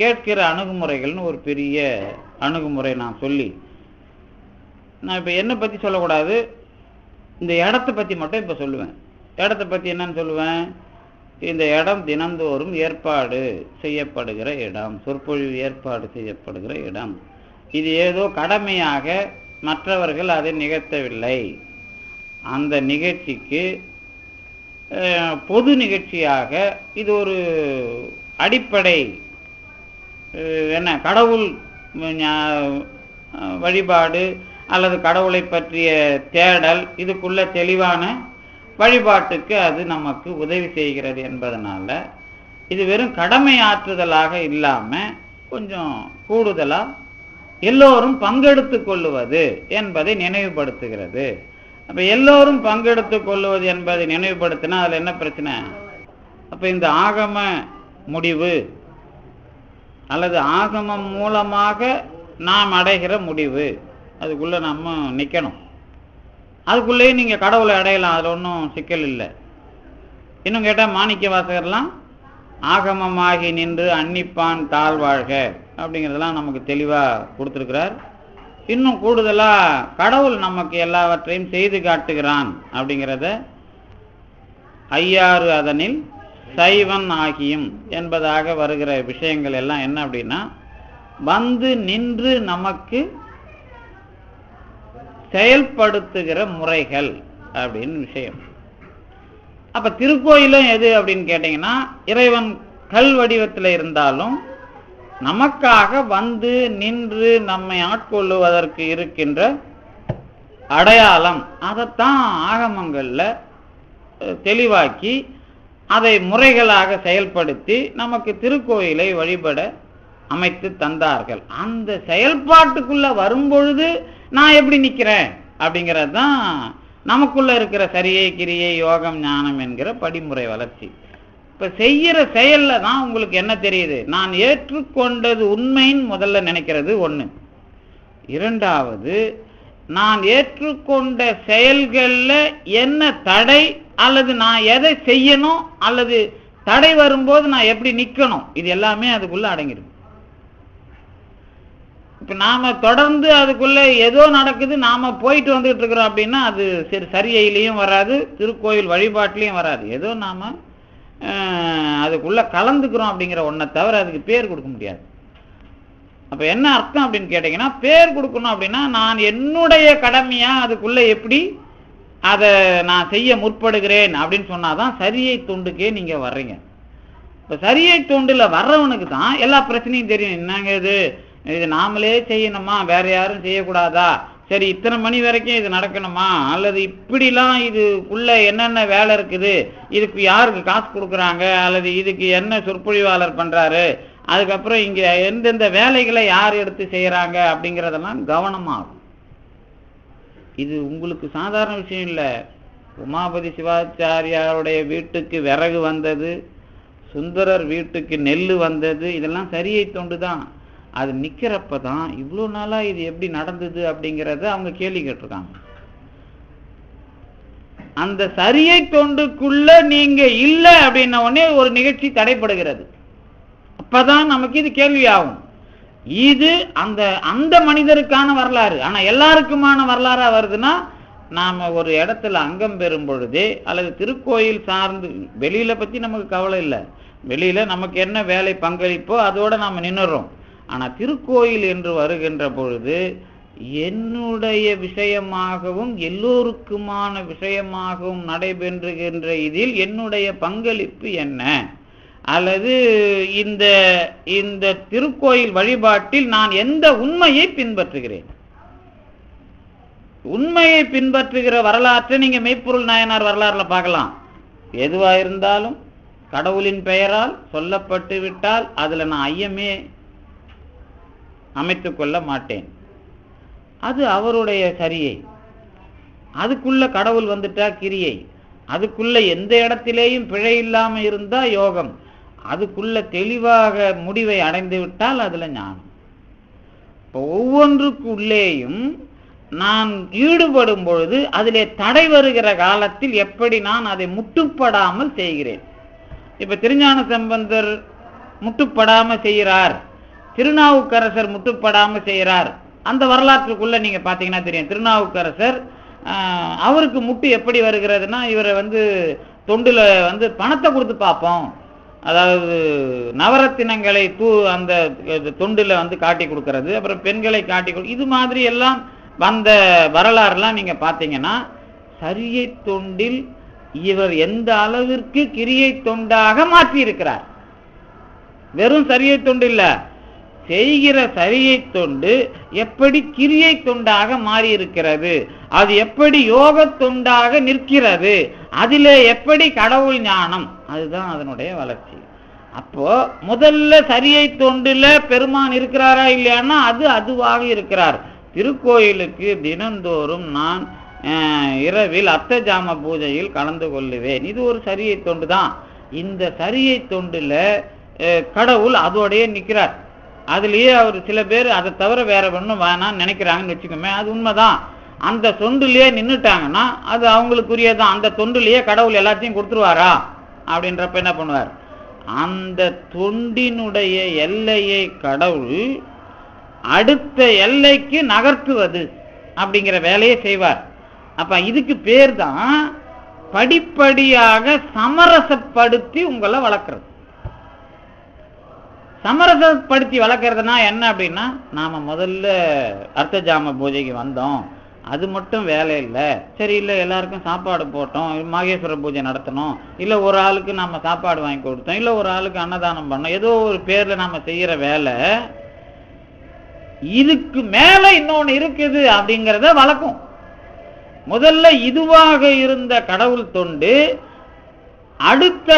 கேட்கிற அணுகுமுறைகள்னு ஒரு பெரிய அணுகுமுறை நான் சொல்லி, நான் இப்ப என்ன பத்தி சொல்லக்கூடாது, இந்த இடத்தை பத்தி மட்டும் இப்ப சொல்லுவேன். இடத்தை பத்தி என்னன்னு சொல்லுவேன், இந்த இடம் தினந்தோறும் ஏற்பாடு செய்யப்படுகிற இடம், சொற்பொழிவு ஏற்பாடு செய்யப்படுகிற இடம். இது ஏதோ கடமையாக மற்றவர்கள் அதை நிகழ்த்தவில்லை. அந்த நிகழ்ச்சிக்கு பொது நிகழ்ச்சியாக இது ஒரு அடிப்படை என்ன கடவுள் வழிபாடு அல்லது கடவுளை பற்றிய தேடல், இதுக்குள்ள தெளிவான வழிபாட்டுக்கு அது நமக்கு உதவி செய்கிறது என்பதனால இது வெறும் கடமை ஆற்றுதலாக இல்லாம கொஞ்சம் கூடுதலா எல்லோரும் பங்கெடுத்துக் கொள்ளுவது என்பதை நினைவுபடுத்துகிறது. அப்ப எல்லோரும் பங்கெடுத்துக் கொள்ளுவது என்பதை நினைவுபடுத்தினா அதுல என்ன பிரச்சனை? அப்ப இந்த ஆகம முடிவு அல்லது ஆகமம் மூலமாக நாம் அடைகிற முடிவு, அதுக்குள்ள நம்ம நிக்கணும். அதுக்குள்ளேயே நீங்க கடவுளை அடையலாம், அதுல ஒன்றும் சிக்கல் இல்லை. இன்னும் கேட்டா மாணிக்க வாசகர்லாம் ஆகமமாகி நின்று அன்னிப்பான் தாழ்வாழ்க அப்படிங்கிறதெல்லாம் நமக்கு தெளிவா கொடுத்திருக்கிறார். இன்னும் கூடுதலா கடவுள் நமக்கு எல்லாவற்றையும் செய்து காட்டுகிறான் அப்படிங்கிறத ஐயாறு அதனில் சைவன் ஆகியும் என்பதாக வருகிற விஷயங்கள் எல்லாம் என்ன அப்படின்னா, வந்து நின்று நமக்கு செயல்படுத்துகிற முறைகள் அப்படின்னு விஷயம். அப்ப திருக்கோயிலும் எது அப்படின்னு கேட்டீங்கன்னா, இறைவன் கல் வடிவத்தில் இருந்தாலும் நமக்காக வந்து நின்று நம்மை ஆட்கொள்ளுவதற்கு இருக்கின்ற அடையாளம், அதைத்தான் ஆகமங்கள்ல தெளிவாக்கி அதை முறைகளாக செயல்படுத்தி நமக்கு திருக்கோயிலை வழிபட அமைத்து தந்தார்கள். அந்த செயல்பாட்டுக்குள்ள வரும்பொழுது நான் எப்படி நிக்கிறேன் அப்படிங்கிறது தான் நமக்குள்ள இருக்கிற சரியை, கிரியை, யோகம், ஞானம் என்கிற படிமுறை வளர்ச்சி. இப்ப செய்யற செயல்ல தான் உங்களுக்கு என்ன தெரியுது, நான் ஏற்றுக்கொண்டது உண்மைன்னு முதல்ல நினைக்கிறது ஒண்ணு. இரண்டாவது, நான் ஏற்றுக்கொண்ட செயல்கள்ல என்ன தடை அல்லது நான் எதை செய்யணும் அல்லது தடை வரும்போது நான் எப்படி நிக்கணும், இது எல்லாமே அதுக்குள்ள அடங்கிடும். இப்ப நாம தொடர்ந்து அதுக்குள்ள ஏதோ நடக்குது, நாம போயிட்டு வந்துட்டு இருக்கிறோம் அப்படின்னா அது சரியையிலையும் வராது, திருக்கோயில் வழிபாட்டிலையும் வராது. ஏதோ நாம அதுக்குள்ள கலந்துக்கிறோம் அப்படிங்கிற ஒன்றை தவிர அதுக்கு பேர் கொடுக்க முடியாது. அப்ப என்ன அர்த்தம் அப்படின்னு கேட்டீங்கன்னா, பேர் கொடுக்கணும் அப்படின்னா நான் என்னுடைய கடமையா அதுக்குள்ள எப்படி அதை நான் செய்ய முற்படுகிறேன் அப்படின்னு சொன்னாதான் சரியை தொண்டுக்கே நீங்க வர்றீங்க. இப்ப சரியை தொண்டுல வர்றவனுக்கு தான் எல்லா பிரச்சனையும் தெரியும். என்னங்க இது நாமளே செய்யணுமா, வேற யாரும் செய்யக்கூடாதா, சரி இத்தனை மணி வரைக்கும் இது நடக்கணுமா, அல்லது இப்படிலாம் இதுக்குள்ள என்னென்ன வேலை இருக்குது, இதுக்கு யாருக்கு காசு கொடுக்குறாங்க, அல்லது இதுக்கு என்ன சொற்பொழிவாளர் பண்றாரு, அதுக்கப்புறம் இங்க எந்தெந்த வேலைகளை யார் எடுத்து செய்யறாங்க அப்படிங்கிறதெல்லாம் கவனமாகும். இது உங்களுக்கு சாதாரண விஷயம் இல்லை. உமாபதி சிவாச்சாரியாருடைய வீட்டுக்கு விறகு வந்தது, சுந்தரர் வீட்டுக்கு நெல் வந்தது, இதெல்லாம் சரியை தொண்டு தான். அது நிக்கிறப்ப தான் இவ்வளோ நாளா இது எப்படி நடந்தது அப்படிங்கிறத அவங்க கேள்வி கேட்டிருக்காங்க. அந்த சரியை தொண்டுக்குள்ள நீங்க இல்லை அப்படின்ன உடனே ஒரு நிகழ்ச்சி தடைப்படுகிறது. அப்பதான் நமக்கு இது கேள்வி ஆகும். இது அந்த அந்த மனிதருக்கான வரலாறு. ஆனா எல்லாருக்குமான வரலாறா வருதுன்னா, நாம ஒரு இடத்துல அங்கம் பெறும் பொழுதே அல்லது திருக்கோயில் சார்ந்து, வெளியில பத்தி நமக்கு கவலை இல்லை, வெளியில நமக்கு என்ன வேலை பங்களிப்போ அதோட நாம நின்னுறோம். ஆனா திருக்கோயில் என்று வருகின்ற பொழுது என்னுடைய விஷயமாகவும் எல்லோருக்குமான விஷயமாகவும் நடைபெறுகின்ற இதில் என்னுடைய பங்களிப்பு என்ன, அல்லது இந்த இந்த திருக்கோயில் வழிபாட்டில் நான் எந்த உண்மையை பின்பற்றுகிறேன். உண்மையை பின்பற்றுகிற வரலாற்றை நீங்க மெய்ப்பொருள் நாயனார் வரலாறுல பார்க்கலாம். எதுவா இருந்தாலும் கடவுளின் பெயரால் சொல்லப்பட்டு விட்டால் அதுல நான் ஐயமே அமைத்துக் கொள்ள மாட்டேன். அது அவருடைய சரியை. அதுக்குள்ள கடவுள் வந்துட்டா கிரியை. அதுக்குள்ள எந்த இடத்திலேயும் பிழை இல்லாம இருந்தா யோகம். அதுக்குள்ள தெளிவாக முடிவை அடைந்து விட்டால் அதுல ஞானம். இப்போ ஒவ்வொன்றுக்குள்ளேயும் நான் ஈடுபடும் பொழுது அதிலே தடை வருகிற காலத்தில் எப்படி நான் அதை முட்டுப்படாமல் செய்கிறேன். இப்ப திருஞான சம்பந்தர் முட்டுப்படாம செய்கிறார், திருநாவுக்கரசர் முட்டுப்படாம செய்கிறார். அந்த வரலாற்றுக்குள்ள நீங்க பாத்தீங்கன்னா தெரியும். திருநாவுக்கரசர் அவருக்கு முட்டு எப்படி வருகிறதுனா, இவரை தொண்டுல பணத்தை கொடுத்து பார்ப்போம், அதாவது நவரத்தினங்களை அந்த தொண்டுல காட்டி கொடுக்கறது, அப்புறம் பெண்களை காட்டி இது மாதிரி எல்லாம் வந்த வரலாறுலாம் நீங்க பாத்தீங்கன்னா, சரியை தொண்டில் இவர் எந்த அளவிற்கு கிரியை தொண்டாக மாற்றி இருக்கிறார். வெறும் சரியை தொண்டு இல்ல, செய்கிற சரியை தொண்டு எப்படி கிரியை தொண்டாக மாறி இருக்கிறது, அது எப்படி யோக தொண்டாக நிற்கிறது, அதிலே எப்படி கடவுள் ஞானம், அதுதான் அதனுடைய வளர்ச்சி. அப்போ முதல்ல சரியை தொண்டுல பெருமான் இருக்கிறாரா இல்லையான்னா அது அதுவாக இருக்கிறார். திருக்கோயிலுக்கு தினந்தோறும் நான் இரவில் அர்த்தஜாம பூஜையில் கலந்து கொள்ளுவேன். இது ஒரு சரியை தொண்டு தான். இந்த சரியை தொண்டுல கடவுள் அதோடைய நிற்கிறார். அதுலயே அவர் சில பேர் அதை தவிர வேற ஒன்றும் வேணான்னு நினைக்கிறாங்கன்னு வச்சுக்கோமே, அது உண்மைதான். அந்த தொண்டுலயே நின்றுட்டாங்கன்னா அது அவங்களுக்குரியதான். அந்த தொண்டுலயே கடவுள் எல்லாத்தையும் கொடுத்துருவாரா அப்படின்றப்ப என்ன பண்ணுவார், அந்த தொண்டினுடைய எல்லையை கடவுள் அடுத்த எல்லைக்கு நகர்த்துவது அப்படிங்கிற வேலையை செய்வார். அப்ப இதுக்கு பேர் தான் படிப்படியாக சமரசப்படுத்தி உங்களை வளர்க்கறது. சமரசப்படுத்தி வளர்க்கறதுனா என்ன அப்படின்னா, நாம முதல்ல அர்த்தஜாம பூஜைக்கு வந்தோம், அது மட்டும் வேலை இல்லை, சரி இல்லை எல்லாருக்கும் சாப்பாடு போட்டோம், மகேஸ்வர பூஜை நடத்தணும், இல்லை ஒரு ஆளுக்கு நம்ம சாப்பாடு வாங்கி கொடுத்தோம், இல்லை ஒரு ஆளுக்கு அன்னதானம் பண்ணோம், ஏதோ ஒரு பேர்ல நம்ம செய்யற வேலை, இதுக்கு மேல இன்னொன்னு இருக்குது அப்படிங்கிறத வளர்க்கும். முதல்ல இதுவாக இருந்த கடவுள் தொண்டு அடுத்த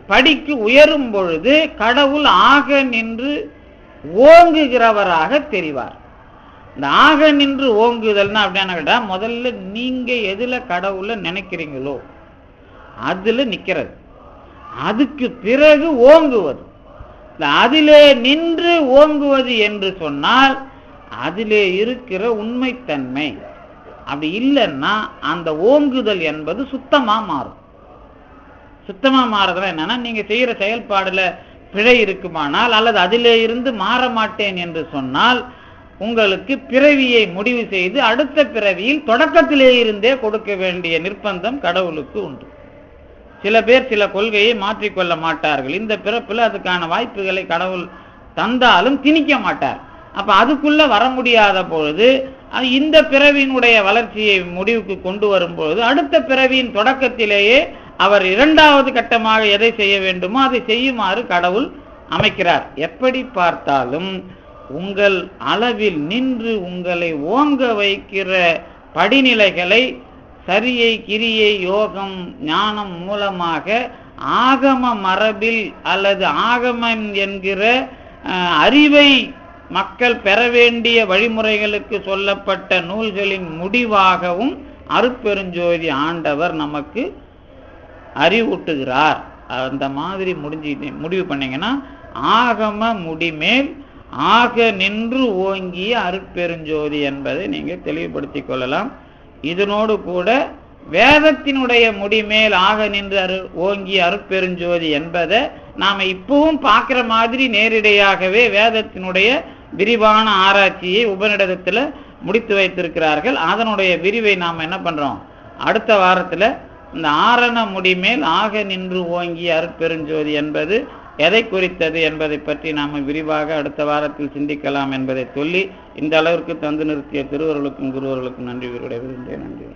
படிக்கு உயரும் பொழுது கடவுள் ஆக நின்று ஓங்குகிறவராக தெரிவார். இந்த ஆக நின்று ஓங்குதல்னா அப்படின்னா கேட்டா, முதல்ல நீங்க எதுல கடவுளை நினைக்கிறீங்களோ அதுல நிக்கிறது, அதுக்கு பிறகு ஓங்குவது. அதிலே நின்று ஓங்குவது என்று சொன்னால் அதிலே இருக்கிற உண்மைத்தன்மை. அப்படி இல்லைன்னா அந்த ஓங்குதல் என்பது சுத்தமா மாறும். சுத்தமா மாறுறதுல என்னன்னா, நீங்க செய்யற செயல்பாடுல பிழை இருக்குமானால் அல்லது அதிலே இருந்து மாற மாட்டேன் என்று சொன்னால் உங்களுக்கு பிறவியை முடிவு செய்து அடுத்த பிறவியில் தொடக்கத்திலே இருந்தே கொடுக்க வேண்டிய நிர்பந்தம் கடவுளுக்கு உண்டு. சில பேர் சில கொள்கையை மாற்றிக்கொள்ள மாட்டார்கள். இந்த பிறப்பில் அதுக்கான வாய்ப்புகளை கடவுள் தந்தாலும் திணிக்க மாட்டார். அப்ப அதுக்குள்ள வர முடியாத பொழுது இந்த பிறவியினுடைய வளர்ச்சியை முடிவுக்கு கொண்டு வரும்பொழுது அடுத்த பிறவியின் தொடக்கத்திலேயே அவர் இரண்டாவது கட்டமாக எதை செய்ய வேண்டுமோ அதை செய்யுமாறு கடவுள் அமைக்கிறார். எப்படி பார்த்தாலும் உங்கள் அளவில் நின்று உங்களை ஓங்க வைக்கிற படிநிலைகளை சரியை கிரியை யோகம் ஞானம் மூலமாக ஆகம மரபில் அல்லது ஆகமம் என்கிற அறிவை மக்கள் பெற வேண்டிய வழிமுறைகளுக்கு சொல்லப்பட்ட நூல்களின் முடிவாகவும் அருட்பெருஞ்சோதி ஆண்டவர் நமக்கு அறிவூட்டுகிறார். அந்த மாதிரி முடிவு பண்ணீங்கன்னா ஆகம முடிமேல் ஆக நின்று ஓங்கிய அருட்பெருஞ்சோதி என்பதை நீங்க தெளிவுபடுத்திக் கொள்ளலாம். இதனோடு கூட வேதத்தினுடைய முடிமேல் ஆக நின்று ஓங்கிய அருட்பெருஞ்சோதி என்பதை நாம இப்பவும் பார்க்கிற மாதிரி நேரிடையாகவே வேதத்தினுடைய விரிவான ஆராய்ச்சியை உபநிடதத்துல முடித்து வைத்திருக்கிறார்கள். அதனுடைய விரிவை நாம் என்ன பண்றோம், அடுத்த வாரத்துல இந்த ஆரண முடிமேல் ஆக நின்று ஓங்கிய அருட்பெருஞ்சோதி என்பது எதை குறித்தது என்பதை பற்றி நாம் விரிவாக அடுத்த வாரத்தில் சிந்திக்கலாம் என்பதை சொல்லி இந்த அளவிற்கு தந்து நிறுத்திய திருவர்களுக்கும் குருவர்களுக்கும் நன்றி விரும்புகிறேன். நன்றி.